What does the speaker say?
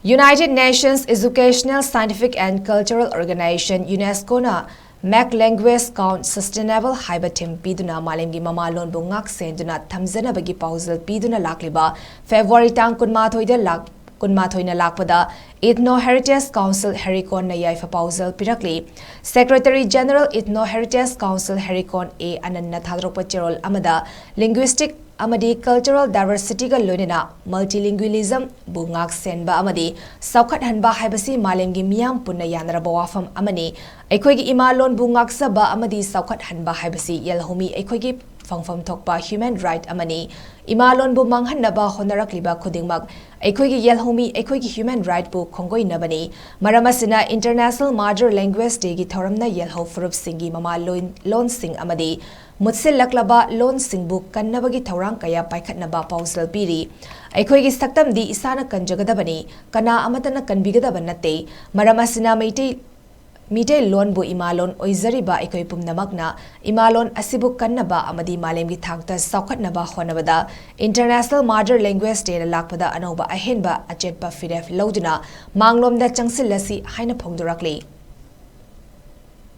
United Nations Educational, Scientific and Cultural Organization UNESCO na Mac Language Count Sustainable HAIBA Team Piduna Malemgi Mama Lonbu Ngak Senduna Thamjanabagi Paojel Piduna Lakliba February Tang Kunmathoina Lakpada ETHNO Heritage Council HERICOUN na YAIPHA Paojel PIRAKLI Secretary General ETHNO Heritage Council HERICOUN A Ananna Thadrokpa Cherol Amada Linguistic amadi cultural diversity ga loinena multilingualism bu ngak senba amadi saukhat hanba haibasi malemgi miyam punna yanraba wafam amani aikhoigi imalon bu ngak saba amadi saukhat hanba haibasi yelhomi aikhoigi fangfam thokpa human right amani imalon bu manghanaba honarakliba khudingmak aikhoigi yelhomi aikhoigi human right bu khongoi nabani maramasina international mother language day gi thoramna yelho furup singi mama lon sing amadi Mutsil Laklaba Lon Singbu Kannabagi Taurang Kaya Paikhatnaba Paojel Piri Aikhoigi Saktam di Isana Kanjagadabani Kana Amatana Kanbigadabanate Maramasina Mite Lonbu Imalon Oizariba Aikoi Pumnamagna Imalon Asibu Kannaba Amadi Malemgi Thakta Saukhatnaba Honabada International Mother Language Day Lakpada Anoba Ahenba Achetpa Fidef Loduna Manglomda Changsilasi Haina Phongdurakli